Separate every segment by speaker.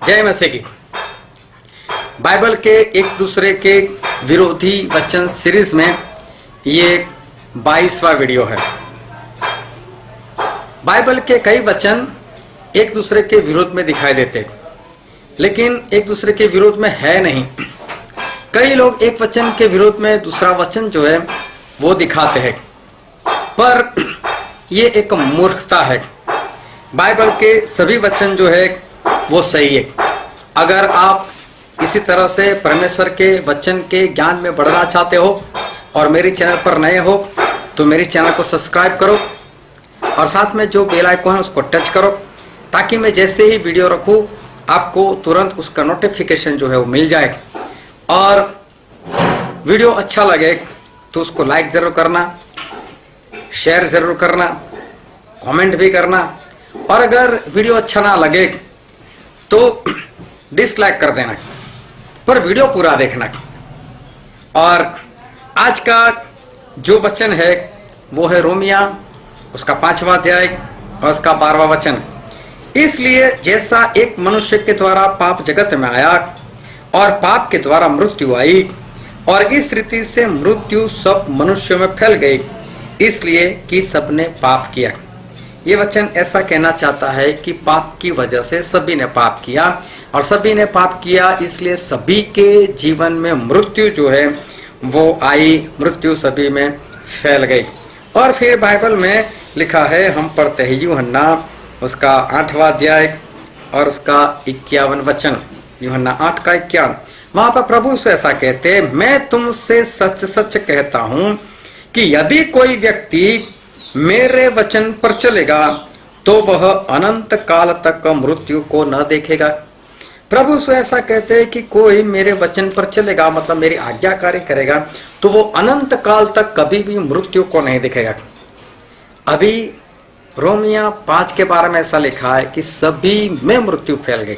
Speaker 1: जय मसीह की। बाइबल के एक दूसरे के विरोधी वचन सीरीज में ये 22वां वीडियो है। बाइबल के कई वचन एक दूसरे के विरोध में दिखाई देते, लेकिन एक दूसरे के विरोध में है नहीं। कई लोग एक वचन के विरोध में दूसरा वचन जो है वो दिखाते हैं, पर ये एक मूर्खता है। बाइबल के सभी वचन जो है वो सही है। अगर आप इसी तरह से परमेश्वर के वचन के ज्ञान में बढ़ना चाहते हो और मेरे चैनल पर नए हो तो मेरे चैनल को सब्सक्राइब करो और साथ में जो बेल आइकन है उसको टच करो, ताकि मैं जैसे ही वीडियो रखूं आपको तुरंत उसका नोटिफिकेशन जो है वो मिल जाए। और वीडियो अच्छा लगे तो उसको लाइक जरूर करना, शेयर जरूर करना, कमेंट भी करना, और अगर वीडियो अच्छा ना लगे तो डिसलाइक कर देना, पर वीडियो पूरा देखना। और आज का जो वचन है वो है रोमिया उसका 5वां अध्याय और उसका 12वां वचन। इसलिए जैसा एक मनुष्य के द्वारा पाप जगत में आया और पाप के द्वारा मृत्यु आई, और इस रीति से मृत्यु सब मनुष्यों में फैल गई, इसलिए कि सबने पाप किया। ये वचन ऐसा कहना चाहता है कि पाप की वजह से सभी ने पाप किया, और सभी ने पाप किया इसलिए सभी के जीवन में मृत्यु जो है वो आई, मृत्यु सभी में फैल गई। और फिर बाइबल में लिखा है, हम पढ़ते हैं यूहन्ना उसका 8वां अध्याय और उसका 51 वचन। यूहन्ना 8 का 51, वहां पर प्रभु से ऐसा कहते, मैं तुमसे सच सच कहता हूं कि यदि कोई व्यक्ति मेरे वचन पर चलेगा तो वह अनंत काल तक मृत्यु को न देखेगा। प्रभु से ऐसा कहते हैं कि कोई मेरे वचन पर चलेगा, मतलब मेरी आज्ञाकारी करेगा, तो वो अनंत काल तक कभी भी मृत्यु को नहीं देखेगा। अभी रोमिया 5 के बारे में ऐसा लिखा है कि सभी में मृत्यु फैल गई।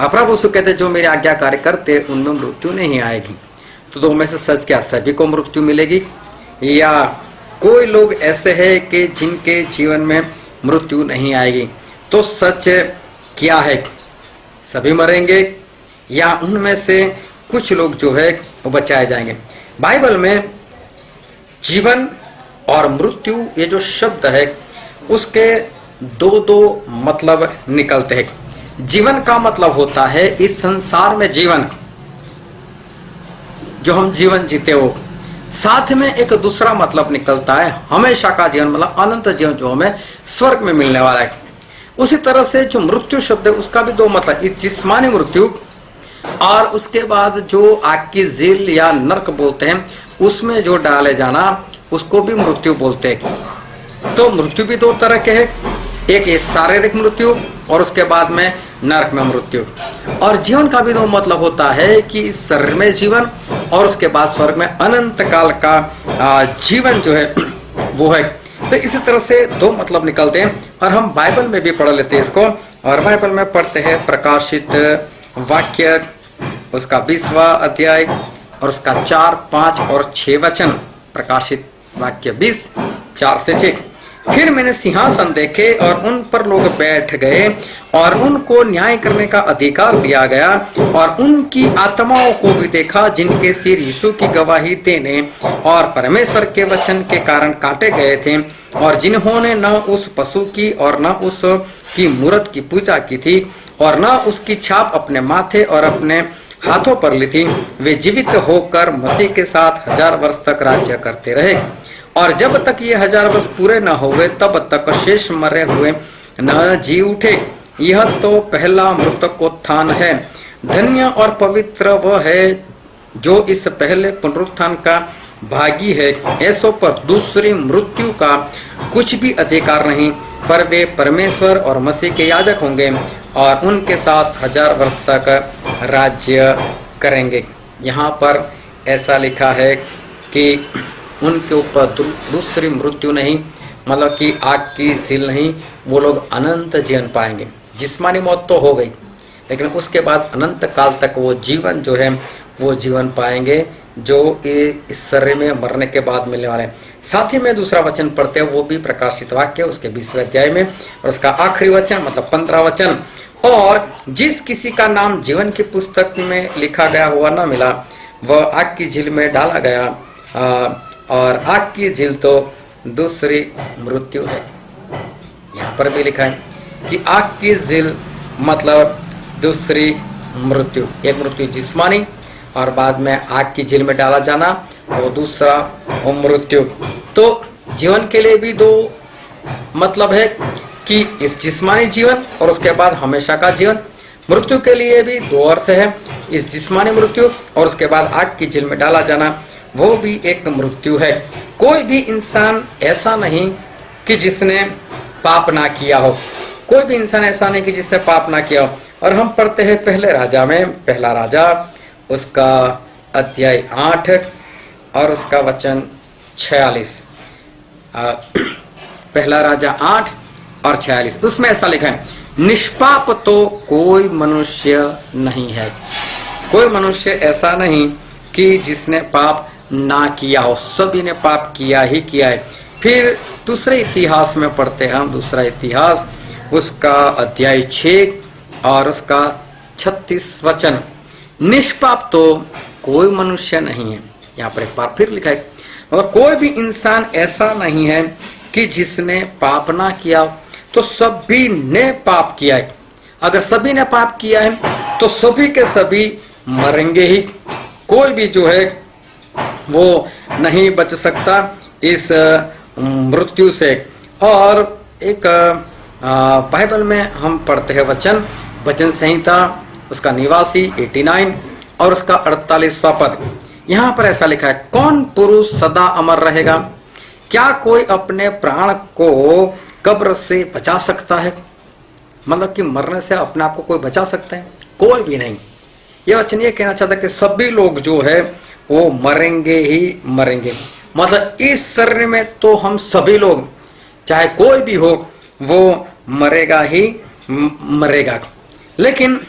Speaker 1: प्रभु से कहते जो मेरी आज्ञाकारी करते उनमें मृत्यु नहीं आएगी। तो दो में से सच क्या, सभी को मृत्यु मिलेगी, या कोई लोग ऐसे हैं कि जिनके जीवन में मृत्यु नहीं आएगी? तो सच क्या है, सभी मरेंगे या उनमें से कुछ लोग जो है वो बचाए जाएंगे? बाइबल में जीवन और मृत्यु ये जो शब्द है उसके दो मतलब निकलते हैं। जीवन का मतलब होता है इस संसार में जीवन, जो हम जीवन जीते हो। साथ में एक दूसरा मतलब निकलता है हमेशा का जीवन, मतलब अनंत जीवन जो हमें स्वर्ग में मिलने वाला है। उसी तरह से जो मृत्यु शब्द है उसका भी दो मतलब, जिस्मानी मृत्यु और उसके बाद जो आग की जेल या नरक बोलते हैं उसमें जो डाले जाना उसको भी मृत्यु बोलते हैं। तो मृत्यु भी दो तरह के है, एक ये शारीरिक मृत्यु और उसके बाद में नरक में मृत्यु। और जीवन का भी दो मतलब होता है कि इस शरीर में जीवन और उसके बाद स्वर्ग में अनंत काल का जीवन जो है वो है। तो इसी तरह से दो मतलब निकलते हैं, और हम बाइबल में भी पढ़ लेते हैं इसको। और बाइबल में पढ़ते हैं प्रकाशित वाक्य उसका 20वां अध्याय और उसका 4, 5 और 6 वचन। प्रकाशित वाक्य 20, 4 से 6। फिर मैंने सिंहासन देखे और उन पर लोग बैठ गए और उनको न्याय करने का अधिकार दिया गया, और उनकी आत्माओं को भी देखा जिनके सिर यीशु की गवाही देने और परमेश्वर के वचन के कारण काटे गए थे, और जिन्होंने न उस पशु की और न उस की मूरत की पूजा की थी और न उसकी छाप अपने माथे और अपने हाथों पर ली थी। वे जीवित होकर मसीह के साथ 1000 वर्ष तक राज्य करते रहे, और जब तक ये 1000 वर्ष पूरे न हुए तब तक शेष मरे हुए न जी उठे। यह तो पहला मृतकोत्थान है। धन्य और पवित्र वह है जो इस पहले पुनरुत्थान का भागी है। ऐसों पर दूसरी मृत्यु का कुछ भी अधिकार नहीं, पर वे परमेश्वर और मसीह के याजक होंगे और उनके साथ 1000 वर्ष तक राज्य करेंगे। यहाँ पर ऐसा लिखा है कि उनके ऊपर दूसरी मृत्यु नहीं, मतलब कि आग की झील नहीं, वो लोग अनंत जीवन पाएंगे। जिस्मानी मौत तो हो गई, लेकिन उसके बाद अनंत काल तक वो जीवन जो है वो जीवन पाएंगे, जो इस शरीर में मरने के बाद मिलने वाले हैं। साथ ही में दूसरा वचन पढ़ते हैं, वो भी प्रकाशित वाक्य उसके 20वें अध्याय में और उसका आखिरी वचन मतलब 15 वचन। और जिस किसी का नाम जीवन की पुस्तक में लिखा गया हुआ न मिला, वह आग की झील में डाला गया। और आग की झील तो दूसरी मृत्यु है। यहाँ पर भी लिखा है कि आग की झील मतलब दूसरी मृत्यु। एक मृत्यु जिस्मानी और बाद में आग की झील में डाला जाना, वो दूसरा मृत्यु। तो जीवन के लिए भी दो मतलब है कि इस जिस्मानी जीवन और उसके बाद हमेशा का जीवन। मृत्यु के लिए भी दो अर्थ है, इस जिस्मानी मृत्यु और उसके बाद आग की झील में डाला जाना, वो भी एक मृत्यु है। कोई भी इंसान ऐसा नहीं कि जिसने पाप ना किया हो, कोई भी इंसान ऐसा नहीं कि जिसने पाप ना किया हो। और हम पढ़ते हैं पहले राजा में, पहला राजा उसका अध्याय 8 और उसका वचन 46। पहला राजा 8 और 46, उसमें ऐसा लिखा है, निष्पाप तो कोई मनुष्य नहीं है। कोई मनुष्य ऐसा नहीं कि जिसने पाप ना किया हो, सभी ने पाप किया ही किया है। फिर दूसरे इतिहास में पढ़ते हैं हम, दूसरा इतिहास उसका अध्याय 6 और उसका 36 वचन, निष्पाप तो कोई मनुष्य नहीं है। यहाँ पर एक बार फिर लिखा है, और कोई भी इंसान ऐसा नहीं है कि जिसने पाप ना किया। तो सभी ने पाप किया है। अगर सभी ने पाप किया है तो सभी के सभी मरेंगे ही। कोई भी जो है वो नहीं बच सकता इस मृत्यु से। और एक बाइबल में हम पढ़ते हैं वचन, वचन संहिता उसका निवासी 89 और उसका 48वां पद। यहाँ पर ऐसा लिखा है, कौन पुरुष सदा अमर रहेगा? क्या कोई अपने प्राण को कब्र से बचा सकता है? मतलब कि मरने से अपने आप को कोई बचा सकता है? कोई भी नहीं। यह वचन ये कहना चाहता है कि सभी लोग जो है वो मरेंगे ही मरेंगे। मतलब इस शरीर में तो हम सभी लोग, चाहे कोई भी हो, वो मरेगा ही मरेगा। लेकिन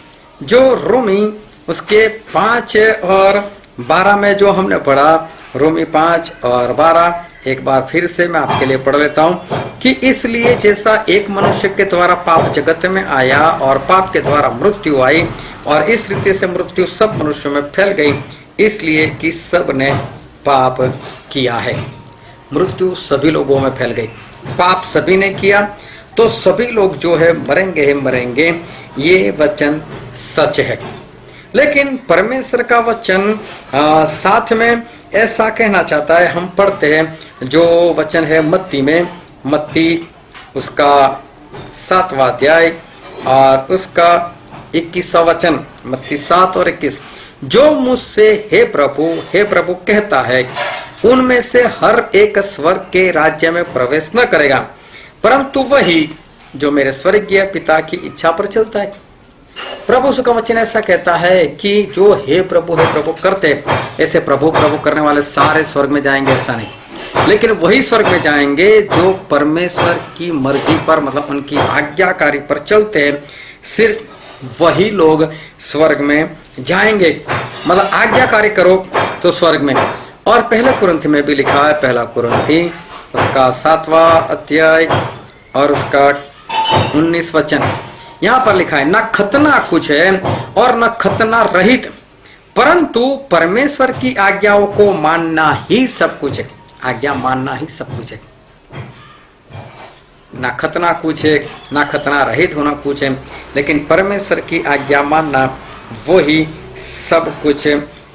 Speaker 1: जो रोमी उसके 5 और 12 में जो हमने पढ़ा, रोमी 5 और 12, एक बार फिर से मैं आपके लिए पढ़ लेता हूं कि इसलिए जैसा एक मनुष्य के द्वारा पाप जगत में आया और पाप के द्वारा मृत्यु आई, और इस रीति से मृत्यु सब मनुष्यों में फैल गई, इसलिए कि सब ने पाप किया है। मृत्यु सभी लोगों में फैल गई, पाप सभी ने किया, तो सभी लोग जो है मरेंगे ही मरेंगे। ये वचन सच है। लेकिन परमेश्वर का वचन साथ में ऐसा कहना चाहता है। हम पढ़ते हैं जो वचन है मत्ती में, मत्ती उसका 7वां अध्याय और उसका 21वां वचन, मत्ती 7 और 21, जो मुझसे हे प्रभु कहता है, उनमें से हर एक स्वर्ग के राज्य में प्रवेश न करेगा, परंतु वही जो मेरे स्वर्गीय पिता की इच्छा पर चलता है। प्रभु का वचन ऐसा कहता है कि जो हे प्रभु करते, ऐसे प्रभु करने वाले सारे स्वर्ग में जाएंगे ऐसा नहीं, लेकिन वही स्वर्ग में जाएंगे जो परमेश्वर की मर्जी पर, मतलब उनकी आज्ञाकारी पर चलते हैं। सिर्फ वही लोग स्वर्ग में जाएंगे। मतलब आज्ञाकारी करो तो स्वर्ग में। और पहले कुरिन्थी में भी लिखा है, पहला कुरिन्थी उसका 7वां अध्याय और उसका 19 वचन, यहाँ पर लिखा है, न खतना कुछ है और न खतना रहित, परंतु परमेश्वर की आज्ञाओं को मानना ही सब कुछ है। आज्ञा मानना ही सब कुछ है। ना खतना कुछ है, ना खतना रहित होना कुछ है, लेकिन परमेश्वर की आज्ञा मानना वो ही सब कुछ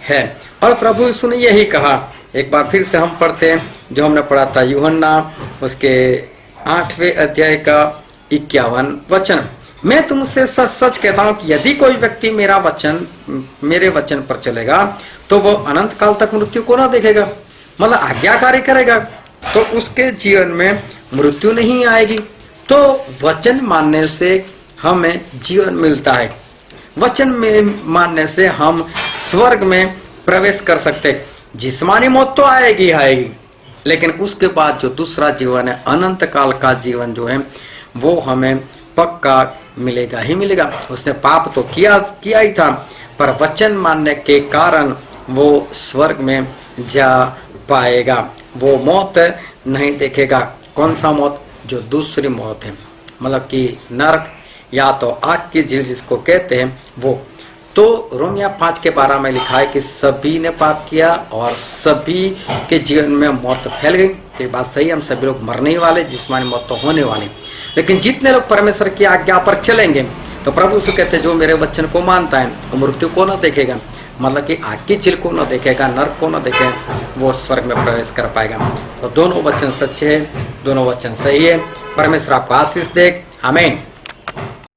Speaker 1: है। और प्रभु यीशु ने यही कहा। एक बार फिर से हम पढ़ते हैं जो हमने पढ़ा था यूहन्ना उसके 8वें अध्याय का 51 वचन, मैं तुमसे सच सच कहता हूं कि यदि कोई व्यक्ति मेरे वचन पर चलेगा तो वो अनंत काल तक मृत्यु को ना देखेगा। मतलब आज्ञाकारी करेगा तो उसके जीवन में मृत्यु नहीं आएगी। तो वचन मानने से हमें जीवन मिलता है। वचन में मानने से हम स्वर्ग में प्रवेश कर सकते। जिस्मानी मौत तो आएगी आएगी, लेकिन उसके बाद जो दूसरा जीवन है, अनंत काल का जीवन जो है, वो हमें पक्का मिलेगा ही मिलेगा। उसने पाप तो किया ही था, पर वचन मानने के कारण वो स्वर्ग में जा पाएगा। वो मौत नहीं देखेगा। कौन सा मौत? जो दूसरी मौत है, मतलब कि नरक या तो आग की झील जिसको कहते हैं वो। तो रोमिया 5:12 में लिखा है कि सभी ने पाप किया और सभी के जीवन में मौत फैल गई। तो ये बात सही, हम सभी लोग मरने ही वाले, जिस्मानी मौत तो होने वाली। लेकिन जितने लोग परमेश्वर की आज्ञा पर चलेंगे, तो प्रभु से कहते जो मेरे वचन को मानता है वो मृत्यु को न देखेगा, मतलब कि आग की झील को न देखेगा, नरक को न देखेगा, वो स्वर्ग में प्रवेश कर पाएगा। तो दोनों वचन सच्चे हैं, दोनों वचन सही है। परमेश्वर आपको आशीष दे। आमीन।